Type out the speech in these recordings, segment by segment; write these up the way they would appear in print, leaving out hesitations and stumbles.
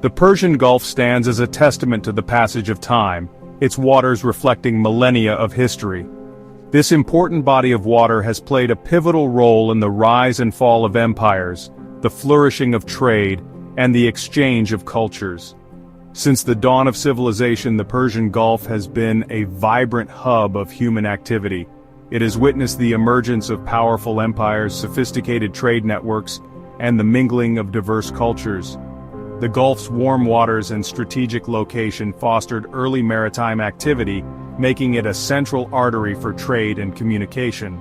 The Persian Gulf stands as a testament to the passage of time, its waters reflecting millennia of history. This important body of water has played a pivotal role in the rise and fall of empires, the flourishing of trade, and the exchange of cultures. Since the dawn of civilization, the Persian Gulf has been a vibrant hub of human activity. It has witnessed the emergence of powerful empires, sophisticated trade networks, and the mingling of diverse cultures. The Gulf's warm waters and strategic location fostered early maritime activity, making it a central artery for trade and communication.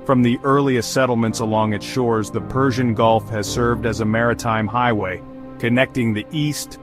From the earliest settlements along its shores, the Persian Gulf has served as a maritime highway, connecting the East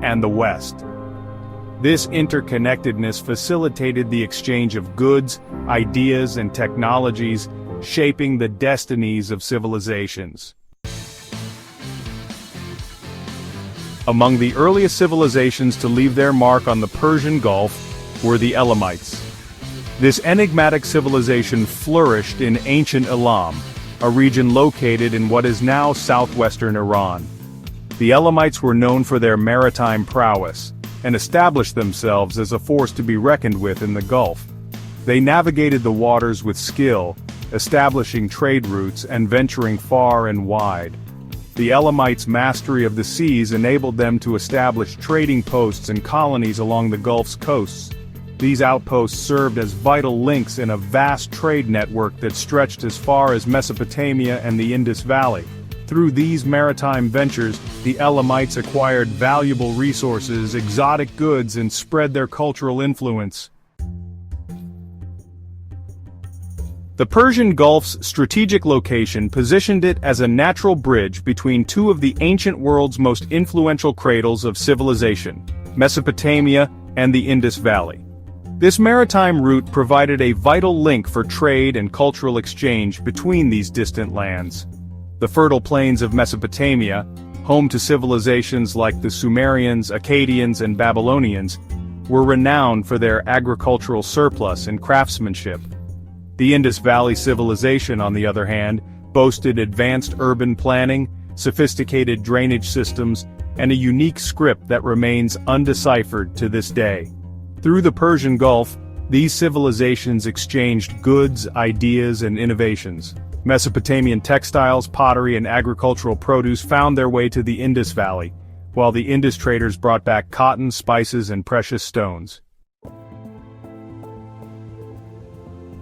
and the West. This interconnectedness facilitated the exchange of goods, ideas, and technologies, shaping the destinies of civilizations. Among the earliest civilizations to leave their mark on the Persian Gulf were the Elamites. This enigmatic civilization flourished in ancient Elam, a region located in what is now southwestern Iran. The Elamites were known for their maritime prowess, and established themselves as a force to be reckoned with in the Gulf. They navigated the waters with skill, establishing trade routes and venturing far and wide. The Elamites' mastery of the seas enabled them to establish trading posts and colonies along the Gulf's coasts. These outposts served as vital links in a vast trade network that stretched as far as Mesopotamia and the Indus Valley. Through these maritime ventures, the Elamites acquired valuable resources, exotic goods, and spread their cultural influence. The Persian Gulf's strategic location positioned it as a natural bridge between two of the ancient world's most influential cradles of civilization, Mesopotamia and the Indus Valley. This maritime route provided a vital link for trade and cultural exchange between these distant lands. The fertile plains of Mesopotamia, home to civilizations like the Sumerians, Akkadians, and Babylonians, were renowned for their agricultural surplus and craftsmanship. The Indus Valley civilization, on the other hand, boasted advanced urban planning, sophisticated drainage systems, and a unique script that remains undeciphered to this day. Through the Persian Gulf, these civilizations exchanged goods, ideas, and innovations. Mesopotamian textiles, pottery, and agricultural produce found their way to the Indus Valley, while the Indus traders brought back cotton, spices, and precious stones.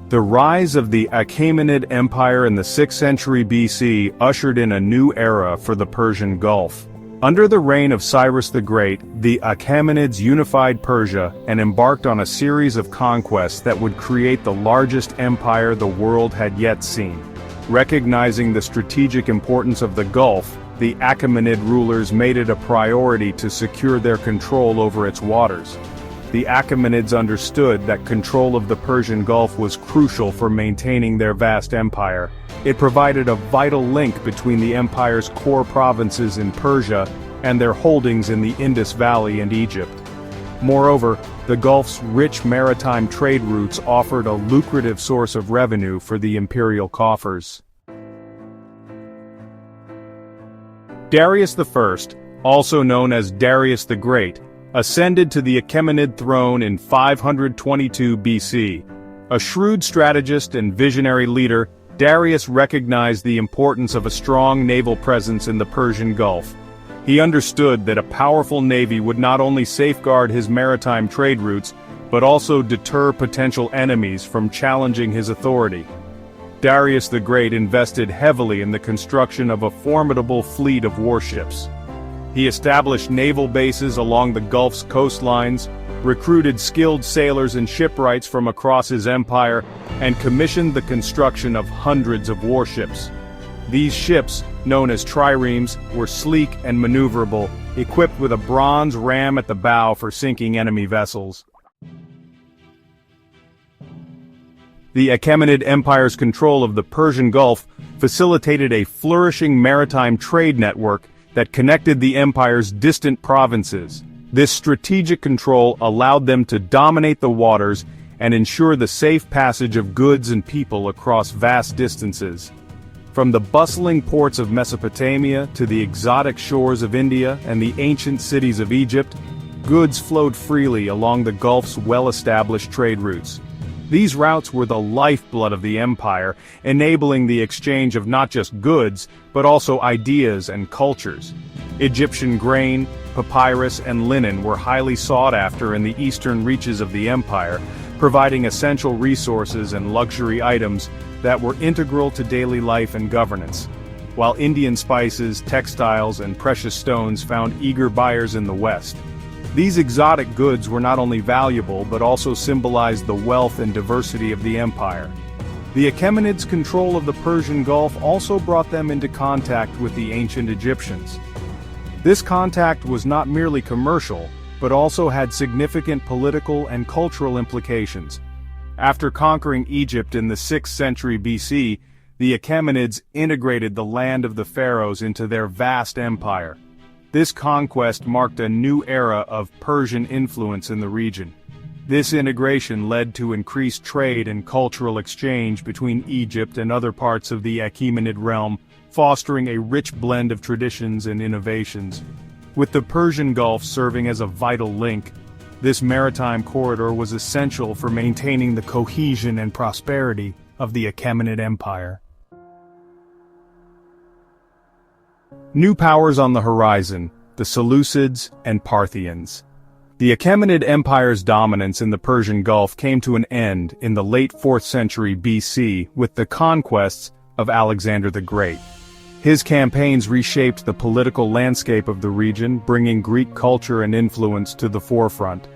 The rise of the Achaemenid Empire in the 6th century BC ushered in a new era for the Persian Gulf. Under the reign of Cyrus the Great, the Achaemenids unified Persia and embarked on a series of conquests that would create the largest empire the world had yet seen. Recognizing the strategic importance of the Gulf, the Achaemenid rulers made it a priority to secure their control over its waters. The Achaemenids understood that control of the Persian Gulf was crucial for maintaining their vast empire. It provided a vital link between the empire's core provinces in Persia and their holdings in the Indus Valley and Egypt. Moreover, the Gulf's rich maritime trade routes offered a lucrative source of revenue for the imperial coffers. Darius I, also known as Darius the Great, ascended to the Achaemenid throne in 522 BC. A shrewd strategist and visionary leader, Darius recognized the importance of a strong naval presence in the Persian Gulf. He understood that a powerful navy would not only safeguard his maritime trade routes, but also deter potential enemies from challenging his authority. Darius the Great invested heavily in the construction of a formidable fleet of warships. He established naval bases along the Gulf's coastlines, recruited skilled sailors and shipwrights from across his empire, and commissioned the construction of hundreds of warships. These ships, known as triremes, were sleek and maneuverable, equipped with a bronze ram at the bow for sinking enemy vessels. The Achaemenid Empire's control of the Persian Gulf facilitated a flourishing maritime trade network that connected the empire's distant provinces. This strategic control allowed them to dominate the waters and ensure the safe passage of goods and people across vast distances. From the bustling ports of Mesopotamia to the exotic shores of India and the ancient cities of Egypt, goods flowed freely along the Gulf's well-established trade routes. These routes were the lifeblood of the empire, enabling the exchange of not just goods, but also ideas and cultures. Egyptian grain, papyrus, and linen were highly sought after in the eastern reaches of the empire, providing essential resources and luxury items that were integral to daily life and governance. While Indian spices, textiles, and precious stones found eager buyers in the West. These exotic goods were not only valuable but also symbolized the wealth and diversity of the empire. The Achaemenids' control of the Persian Gulf also brought them into contact with the ancient Egyptians. This contact was not merely commercial, but also had significant political and cultural implications. After conquering Egypt in the 6th century BC, the Achaemenids integrated the land of the pharaohs into their vast empire. This conquest marked a new era of Persian influence in the region. This integration led to increased trade and cultural exchange between Egypt and other parts of the Achaemenid realm, fostering a rich blend of traditions and innovations. With the Persian Gulf serving as a vital link, this maritime corridor was essential for maintaining the cohesion and prosperity of the Achaemenid Empire. New powers on the horizon, the Seleucids and Parthians. The Achaemenid Empire's dominance in the Persian Gulf came to an end in the late 4th century BC with the conquests of Alexander the Great. His campaigns reshaped the political landscape of the region, bringing Greek culture and influence to the forefront.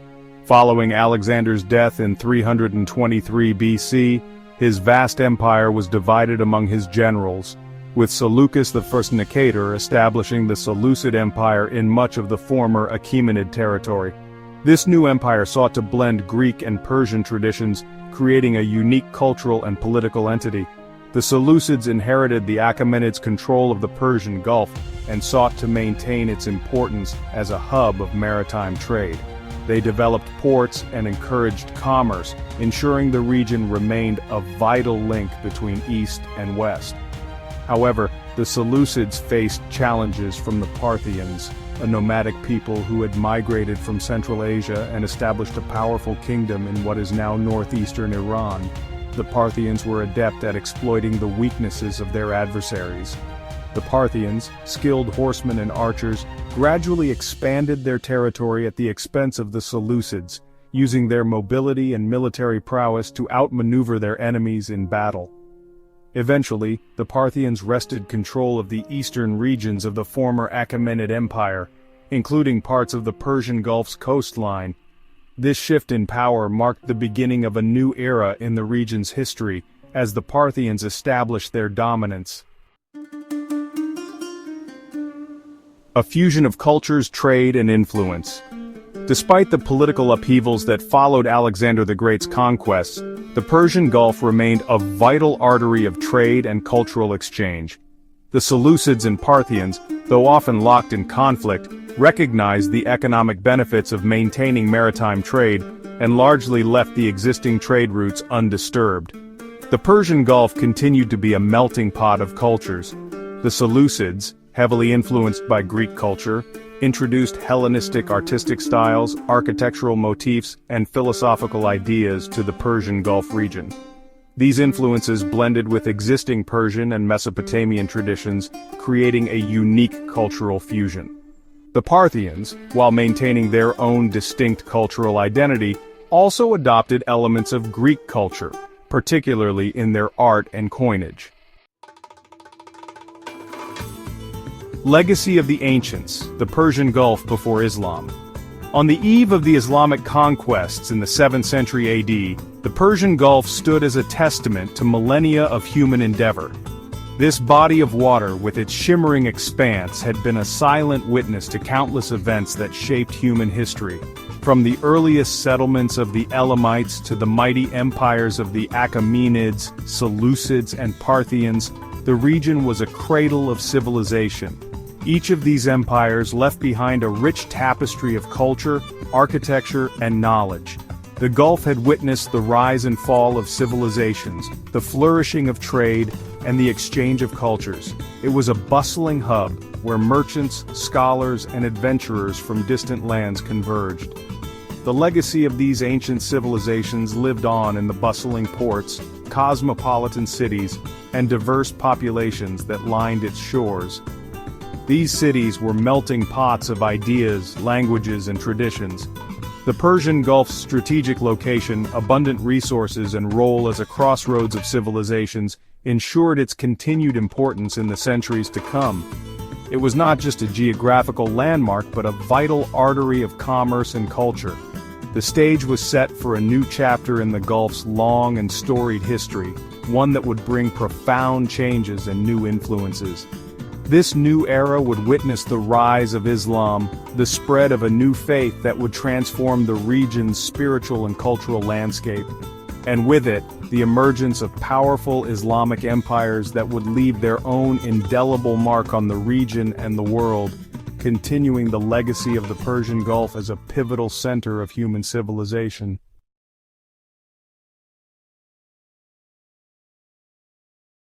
Following Alexander's death in 323 BC, his vast empire was divided among his generals, with Seleucus I Nicator establishing the Seleucid Empire in much of the former Achaemenid territory. This new empire sought to blend Greek and Persian traditions, creating a unique cultural and political entity. The Seleucids inherited the Achaemenids' control of the Persian Gulf and sought to maintain its importance as a hub of maritime trade. They developed ports and encouraged commerce, ensuring the region remained a vital link between East and West. However, the Seleucids faced challenges from the Parthians, a nomadic people who had migrated from Central Asia and established a powerful kingdom in what is now northeastern Iran. The Parthians were adept at exploiting the weaknesses of their adversaries. The Parthians, skilled horsemen and archers, gradually expanded their territory at the expense of the Seleucids, using their mobility and military prowess to outmaneuver their enemies in battle. Eventually, the Parthians wrested control of the eastern regions of the former Achaemenid Empire, including parts of the Persian Gulf's coastline. This shift in power marked the beginning of a new era in the region's history, as the Parthians established their dominance. A fusion of cultures, trade, and influence. Despite the political upheavals that followed Alexander the Great's conquests, the Persian Gulf remained a vital artery of trade and cultural exchange. The Seleucids and Parthians, though often locked in conflict, recognized the economic benefits of maintaining maritime trade and largely left the existing trade routes undisturbed. The Persian Gulf continued to be a melting pot of cultures. The Seleucids, heavily influenced by Greek culture, introduced Hellenistic artistic styles, architectural motifs, and philosophical ideas to the Persian Gulf region. These influences blended with existing Persian and Mesopotamian traditions, creating a unique cultural fusion. The Parthians, while maintaining their own distinct cultural identity, also adopted elements of Greek culture, particularly in their art and coinage. Legacy of the Ancients, the Persian Gulf before Islam. On the eve of the Islamic conquests in the 7th century AD, the Persian Gulf stood as a testament to millennia of human endeavor. This body of water, with its shimmering expanse, had been a silent witness to countless events that shaped human history. From the earliest settlements of the Elamites to the mighty empires of the Achaemenids, Seleucids, and Parthians, the region was a cradle of civilization. Each of these empires left behind a rich tapestry of culture, architecture, and knowledge. The Gulf had witnessed the rise and fall of civilizations, the flourishing of trade, and the exchange of cultures. It was a bustling hub, where merchants, scholars, and adventurers from distant lands converged. The legacy of these ancient civilizations lived on in the bustling ports, cosmopolitan cities, and diverse populations that lined its shores. These cities were melting pots of ideas, languages, and traditions. The Persian Gulf's strategic location, abundant resources, and role as a crossroads of civilizations ensured its continued importance in the centuries to come. It was not just a geographical landmark but a vital artery of commerce and culture. The stage was set for a new chapter in the Gulf's long and storied history, one that would bring profound changes and new influences. This new era would witness the rise of Islam, the spread of a new faith that would transform the region's spiritual and cultural landscape, and with it, the emergence of powerful Islamic empires that would leave their own indelible mark on the region and the world, continuing the legacy of the Persian Gulf as a pivotal center of human civilization.